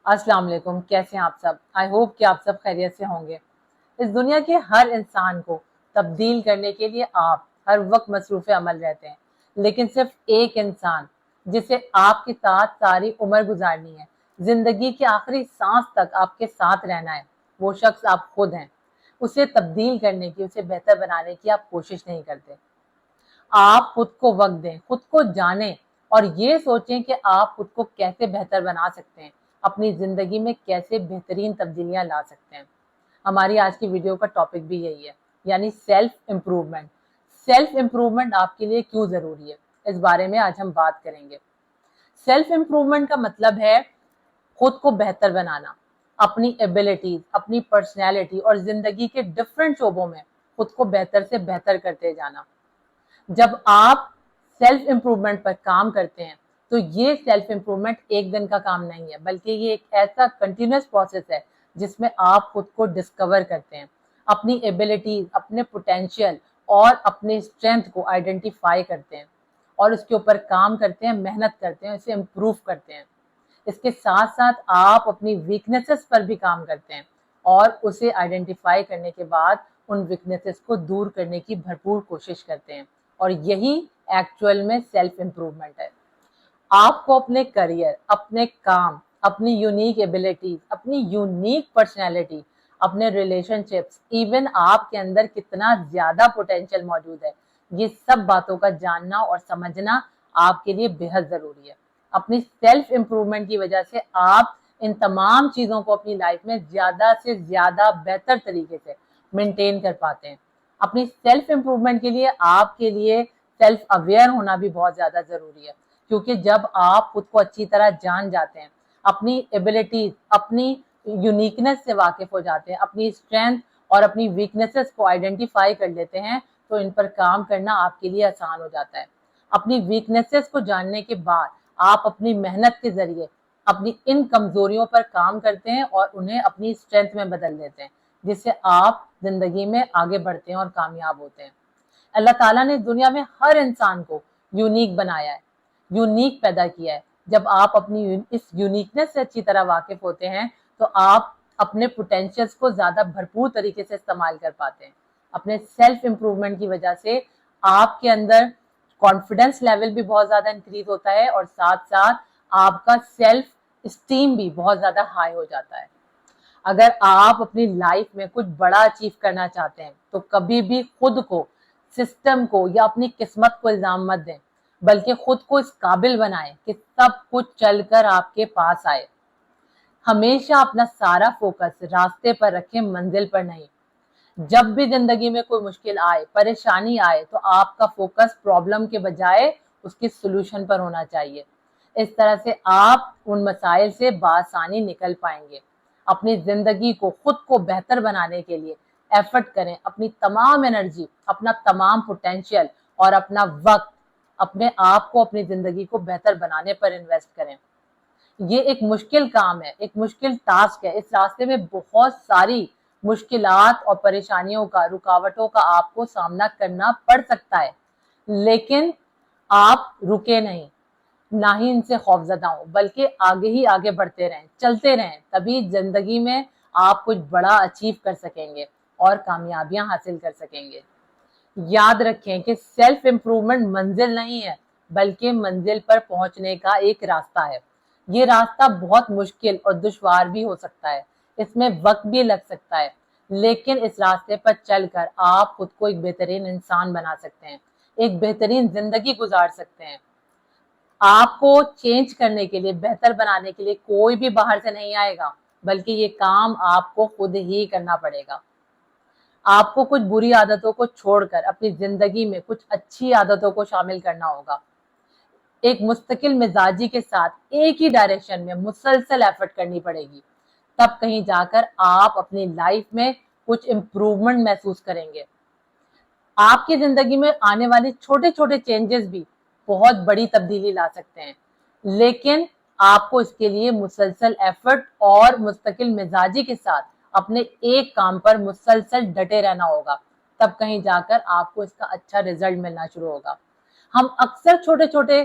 अस्सलाम वालेकुम। कैसे हैं आप सब? आई होप कि आप सब खैरियत से होंगे। इस दुनिया के हर इंसान को तब्दील करने के लिए आप हर वक्त मसरूफ़ अमल रहते हैं, लेकिन सिर्फ एक इंसान जिसे आपके साथ सारी उम्र गुजारनी है, जिंदगी के आखिरी सांस तक आपके साथ रहना है, वो शख्स आप खुद हैं। उसे तब्दील करने की, उसे बेहतर बनाने की आप कोशिश नहीं करते। आप खुद को वक्त दें, खुद को जानें और ये सोचें कि आप खुद को कैसे बेहतर बना सकते हैं, अपनी जिंदगी में कैसे बेहतरीन तब्दीलियां ला सकते हैं। हमारी आज की वीडियो का टॉपिक भी यही है, यानी सेल्फ इम्प्रूवमेंट। सेल्फ इम्प्रूवमेंट आपके लिए क्यों जरूरी है, इस बारे में आज हम बात करेंगे। सेल्फ इम्प्रूवमेंट का मतलब है खुद को बेहतर बनाना, अपनी एबिलिटीज, अपनी पर्सनैलिटी और जिंदगी के डिफरेंट शोबों में खुद को बेहतर से बेहतर करते जाना। जब आप सेल्फ इम्प्रूवमेंट पर काम करते हैं तो ये सेल्फ इम्प्रूवमेंट एक दिन का काम नहीं है, बल्कि ये एक ऐसा कंटिन्यूस प्रोसेस है जिसमें आप खुद को डिस्कवर करते हैं, अपनी एबिलिटीज, अपने पोटेंशियल और अपने स्ट्रेंथ को आइडेंटिफाई करते हैं और उसके ऊपर काम करते हैं, मेहनत करते हैं, इसे इम्प्रूव करते हैं। इसके साथ साथ आप अपनी वीकनेसेस पर भी काम करते हैं और उसे आइडेंटिफाई करने के बाद उन वीकनेसेस को दूर करने की भरपूर कोशिश करते हैं, और यही एक्चुअल में सेल्फ इम्प्रूवमेंट है। आपको अपने करियर, अपने काम, अपनी यूनिक एबिलिटीज, अपनी यूनिक पर्सनैलिटी, अपने रिलेशनशिप्स, इवन आपके अंदर कितना ज्यादा पोटेंशियल मौजूद है, ये सब बातों का जानना और समझना आपके लिए बेहद जरूरी है। अपनी सेल्फ इम्प्रूवमेंट की वजह से आप इन तमाम चीजों को अपनी लाइफ में ज्यादा से ज्यादा बेहतर तरीके से मेंटेन कर पाते हैं। अपनी सेल्फ इम्प्रूवमेंट के लिए आपके लिए सेल्फ अवेयर होना भी बहुत ज्यादा जरूरी है, क्योंकि जब आप खुद को अच्छी तरह जान जाते हैं, अपनी एबिलिटीज, अपनी यूनिकनेस से वाकिफ हो जाते हैं, अपनी स्ट्रेंथ और अपनी वीकनेसेस को आइडेंटिफाई कर लेते हैं, तो इन पर काम करना आपके लिए आसान हो जाता है। अपनी वीकनेसेस को जानने के बाद आप अपनी मेहनत के जरिए अपनी इन कमजोरियों पर काम करते हैं और उन्हें अपनी स्ट्रेंथ में बदल देते हैं, जिससे आप जिंदगी में आगे बढ़ते हैं और कामयाब होते हैं। अल्लाह ताला ने दुनिया में हर इंसान को यूनिक बनाया है, यूनिक पैदा किया है। जब आप अपनी इस यूनिकनेस से अच्छी तरह वाकिफ होते हैं तो आप अपने पोटेंशियल्स को ज्यादा भरपूर तरीके से इस्तेमाल कर पाते हैं। अपने सेल्फ इम्प्रूवमेंट की वजह से आपके अंदर कॉन्फिडेंस लेवल भी बहुत ज्यादा इंक्रीज होता है और साथ साथ आपका सेल्फ स्टीम भी बहुत ज्यादा हाई हो जाता है। अगर आप अपनी लाइफ में कुछ बड़ा अचीव करना चाहते हैं तो कभी भी खुद को, सिस्टम को या अपनी किस्मत को इल्जाम मत दें, बल्कि खुद को इस काबिल बनाएं कि सब कुछ चलकर आपके पास आए। हमेशा अपना सारा फोकस रास्ते पर रखें, मंजिल पर नहीं। जब भी जिंदगी में कोई मुश्किल आए, परेशानी आए, तो आपका फोकस प्रॉब्लम के बजाय उसके सोल्यूशन पर होना चाहिए। इस तरह से आप उन मसाइल से बआसानी निकल पाएंगे। अपनी जिंदगी को, खुद को बेहतर बनाने के लिए एफर्ट करें, अपनी तमाम एनर्जी, अपना तमाम पोटेंशियल और अपना वक्त अपने आप को, अपनी जिंदगी को बेहतर बनाने पर इन्वेस्ट करें। ये एक मुश्किल काम है, एक मुश्किल टास्क है। इस रास्ते में बहुत सारी मुश्किलात और परेशानियों का, रुकावटों का आपको सामना करना पड़ सकता है, लेकिन आप रुके नहीं, ना ही इनसे खौफजदा हो, बल्कि आगे ही आगे बढ़ते रहें, चलते रहें। तभी जिंदगी में आप कुछ बड़ा अचीव कर सकेंगे और कामयाबियां हासिल कर सकेंगे। याद रखें कि सेल्फ इम्प्रूवमेंट मंजिल नहीं है, बल्कि मंजिल पर पहुंचने का एक रास्ता है। ये रास्ता बहुत मुश्किल और दुश्वार भी हो सकता है, इसमें वक्त भी लग सकता है, लेकिन इस रास्ते पर चलकर आप खुद को एक बेहतरीन इंसान बना सकते हैं, एक बेहतरीन जिंदगी गुजार सकते हैं। आपको चेंज करने के लिए, बेहतर बनाने के लिए कोई भी बाहर से नहीं आएगा, बल्कि ये काम आपको खुद ही करना पड़ेगा। आपको कुछ बुरी आदतों को छोड़कर अपनी जिंदगी में कुछ अच्छी आदतों को शामिल करना होगा। एक मुस्तकिल मिजाजी के साथ एक ही डायरेक्शन में मुसलसल एफर्ट करनी पड़ेगी, तब कहीं जाकर आप अपनी लाइफ में कुछ इम्प्रूवमेंट महसूस करेंगे। आपकी जिंदगी में आने वाले छोटे छोटे चेंजेस भी बहुत बड़ी तब्दीली ला सकते हैं, लेकिन आपको इसके लिए मुसलसल एफर्ट और मुस्तकिल मिजाजी के साथ अपने एक काम पर मुसलसल डटे रहना होगा, तब कहीं जाकर आपको इसका अच्छा रिजल्ट मिलना शुरू होगा। हम अक्सर छोटे छोटे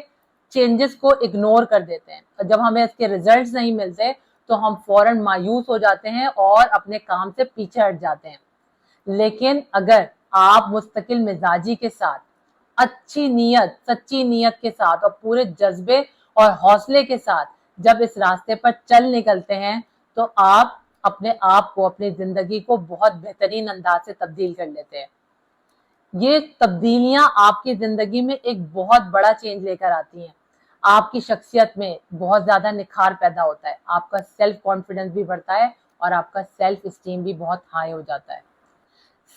चेंजेस को इग्नोर कर देते हैं और जब हमें इसके रिजल्ट्स नहीं मिलते تو ہم فوراً مایوس ہو جاتے ہیں اور اپنے کام سے پیچھے ہٹ جاتے ہیں. لیکن اگر آپ مستقل مزاجی کے ساتھ، اچھی نیت، سچی نیت کے ساتھ اور پورے جذبے اور حوصلے کے ساتھ جب اس راستے پر چل نکلتے ہیں تو آپ اپنے آپ کو، اپنی زندگی کو بہت بہترین انداز سے تبدیل کر لیتے ہیں. یہ تبدیلیاں آپ کی زندگی میں ایک بہت بڑا چینج لے کر آتی ہیں. آپ کی شخصیت میں بہت زیادہ نکھار پیدا ہوتا ہے، آپ کا سیلف کانفیڈنس بھی بڑھتا ہے اور آپ کا سیلف اسٹیم بھی بہت ہائی ہو جاتا ہے.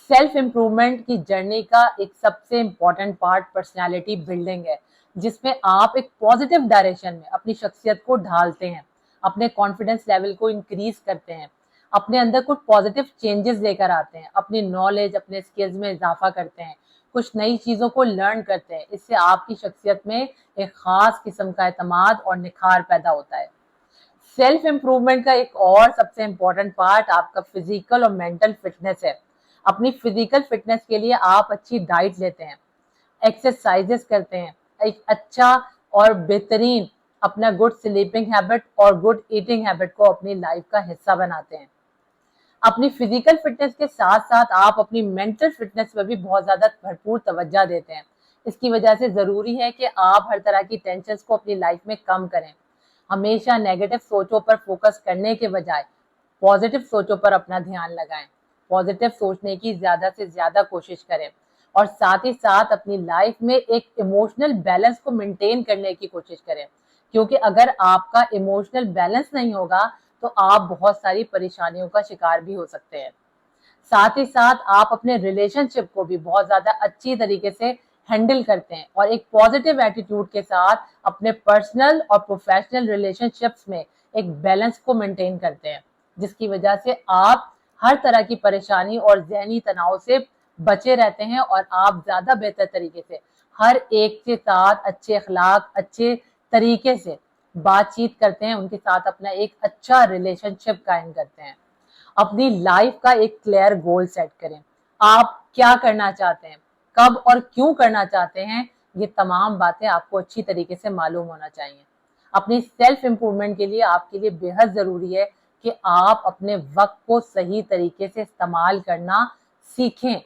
سیلف امپرومنٹ کی جرنی کا ایک سب سے امپورٹنٹ پارٹ پرسنالٹی بلڈنگ ہے، جس میں آپ ایک پازیٹیو ڈائریکشن میں اپنی شخصیت کو ڈھالتے ہیں، اپنے کانفیڈنس لیول کو انکریز کرتے ہیں، اپنے اندر کچھ پازیٹیو چینجز لے کر آتے ہیں، اپنی نالج، اپنے اسکلز میں اضافہ کرتے ہیں، کچھ نئی چیزوں کو لرن کرتے ہیں. اس سے آپ کی شخصیت میں ایک خاص قسم کا اعتماد اور نکھار پیدا ہوتا ہے. سیلف امپروومنٹ کا ایک اور سب سے امپورٹنٹ پارٹ آپ کا فزیکل اور مینٹل فٹنس ہے. اپنی فزیکل فٹنس کے لیے آپ اچھی ڈائٹ لیتے ہیں، ایکسرسائزز کرتے ہیں، ایک اچھا اور بہترین اپنا گڈ سلیپنگ ہیبٹ اور گڈ ایٹنگ ہیبٹ کو اپنی لائف کا حصہ بناتے ہیں. اپنی فزیکل فٹنس کے ساتھ ساتھ آپ اپنی مینٹل فٹنس پر بھی بہت زیادہ بھرپور توجہ دیتے ہیں. اس کی وجہ سے ضروری ہے کہ آپ ہر طرح کی ٹینشنز کو اپنی لائف میں کم کریں. ہمیشہ نیگیٹو سوچوں پر فوکس کرنے کے بجائے پازیٹیو سوچوں پر اپنا دھیان لگائیں. پازیٹیو سوچنے کی زیادہ سے زیادہ کوشش کریں اور ساتھ ہی ساتھ اپنی لائف میں ایک ایموشنل بیلنس کو مینٹین کرنے کی کوشش کریں، کیونکہ اگر آپ کا ایموشنل بیلنس نہیں ہوگا تو آپ بہت ساری پریشانیوں کا شکار بھی ہو سکتے ہیں. ساتھ ہی ساتھ آپ اپنے ریلیشن شپ کو بھی بہت زیادہ اچھی طریقے سے ہینڈل کرتے ہیں اور ایک پازیٹیو ایٹیٹیوڈ کے ساتھ اپنے پرسنل اور پروفیشنل ریلیشن شپس میں ایک بیلنس کو مینٹین کرتے ہیں، جس کی وجہ سے آپ ہر طرح کی پریشانی اور ذہنی تناؤ سے بچے رہتے ہیں اور آپ زیادہ بہتر طریقے سے ہر ایک کے ساتھ اچھے اخلاق، اچھے طریقے سے بات چیت کرتے ہیں، ان کے ساتھ اپنا ایک اچھا ریلیشن شپ قائم کرتے ہیں. اپنی لائف کا ایک کلیئر گول سیٹ کریں. آپ کیا کرنا چاہتے ہیں، کب اور کیوں کرنا چاہتے ہیں، یہ تمام باتیں آپ کو اچھی طریقے سے معلوم ہونا چاہیے. اپنی سیلف امپرومنٹ کے لیے آپ کے لیے بے حد ضروری ہے کہ آپ اپنے وقت کو صحیح طریقے سے استعمال کرنا سیکھیں.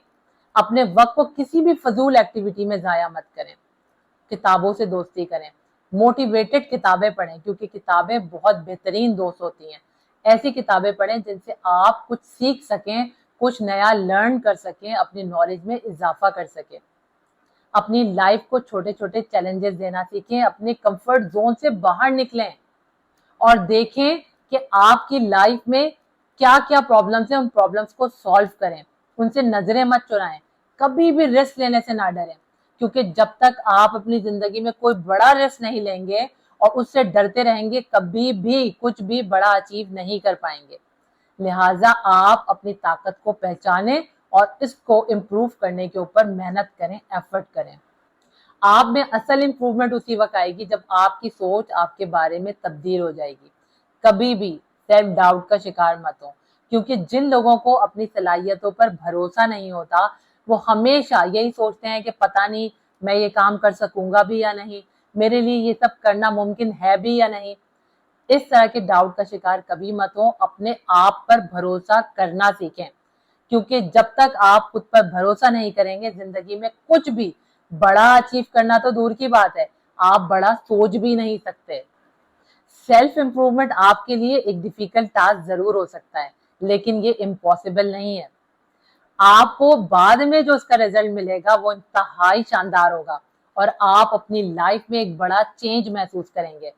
اپنے وقت کو کسی بھی فضول ایکٹیویٹی میں ضائع مت کریں. کتابوں سے دوستی کریں، موٹیویٹڈ کتابیں پڑھیں، کیونکہ کتابیں بہت بہترین دوست ہوتی ہیں. ایسی کتابیں پڑھیں جن سے آپ کچھ سیکھ سکیں، کچھ نیا لرن کر سکیں، اپنی نالج میں اضافہ کر سکیں. اپنی لائف کو چھوٹے چھوٹے چیلنجز دینا سیکھیں، اپنے کمفرٹ زون سے باہر نکلیں اور دیکھیں کہ آپ کی لائف میں کیا کیا پرابلمس ہیں، ان پرابلمس کو سالو کریں، ان سے نظریں مت چرائیں. کبھی بھی رسک لینے سے نہ ڈریں، کیونکہ جب تک آپ اپنی زندگی میں کوئی بڑا رسک نہیں لیں گے اور اس سے ڈرتے رہیں گے، کبھی بھی کچھ بھی بڑا اچیو نہیں کر پائیں گے. لہٰذا آپ اپنی طاقت کو پہچانیں اور اس کو امپروو کرنے کے اوپر محنت کریں، ایفرٹ کریں. آپ میں اصل امپروومنٹ اسی وقت آئے گی جب آپ کی سوچ آپ کے بارے میں تبدیل ہو جائے گی. کبھی بھی سیلف ڈاؤٹ کا شکار مت ہو، کیونکہ جن لوگوں کو اپنی صلاحیتوں پر بھروسہ نہیں ہوتا وہ ہمیشہ یہی سوچتے ہیں کہ پتہ نہیں میں یہ کام کر سکوں گا بھی یا نہیں، میرے لیے یہ سب کرنا ممکن ہے بھی یا نہیں. اس طرح کے ڈاؤٹ کا شکار کبھی مت ہو. اپنے آپ پر بھروسہ کرنا سیکھیں، کیونکہ جب تک آپ خود پر بھروسہ نہیں کریں گے زندگی میں کچھ بھی بڑا اچیو کرنا تو دور کی بات ہے، آپ بڑا سوچ بھی نہیں سکتے. سیلف امپروومنٹ آپ کے لیے ایک ڈیفیکلٹ ٹاسک ضرور ہو سکتا ہے، لیکن یہ امپاسبل نہیں ہے. آپ کو بعد میں جو اس کا رزلٹ ملے گا وہ انتہائی شاندار ہوگا اور آپ اپنی لائف میں ایک بڑا چینج محسوس کریں گے.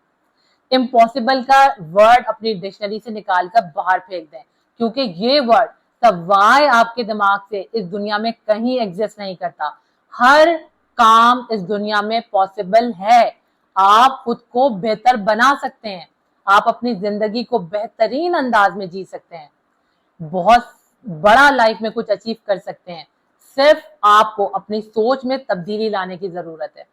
امپاسبل کا ورڈ اپنی ڈکشنری سے نکال کر باہر پھینک دیں، کیونکہ یہ ورڈ سوائے آپ کے دماغ سے اس دنیا میں کہیں ایگزسٹ نہیں کرتا. ہر کام اس دنیا میں پاسبل ہے. آپ خود کو بہتر بنا سکتے ہیں، آپ اپنی زندگی کو بہترین انداز میں جی سکتے ہیں، بہت بڑا لائف میں کچھ اچیو کر سکتے ہیں. صرف آپ کو اپنی سوچ میں تبدیلی لانے کی ضرورت ہے.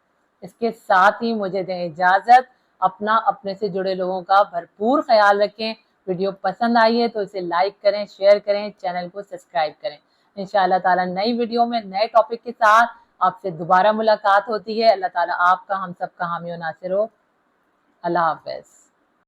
اس کے ساتھ ہی مجھے دیں اجازت. اپنے سے جڑے لوگوں کا بھرپور خیال رکھیں. ویڈیو پسند آئی ہے تو اسے لائک کریں، شیئر کریں، چینل کو سبسکرائب کریں. انشاءاللہ تعالیٰ نئی ویڈیو میں نئے ٹاپک کے ساتھ آپ سے دوبارہ ملاقات ہوتی ہے. اللہ تعالیٰ آپ کا، ہم سب کا حامی و ناصر ہو. اللہ حافظ.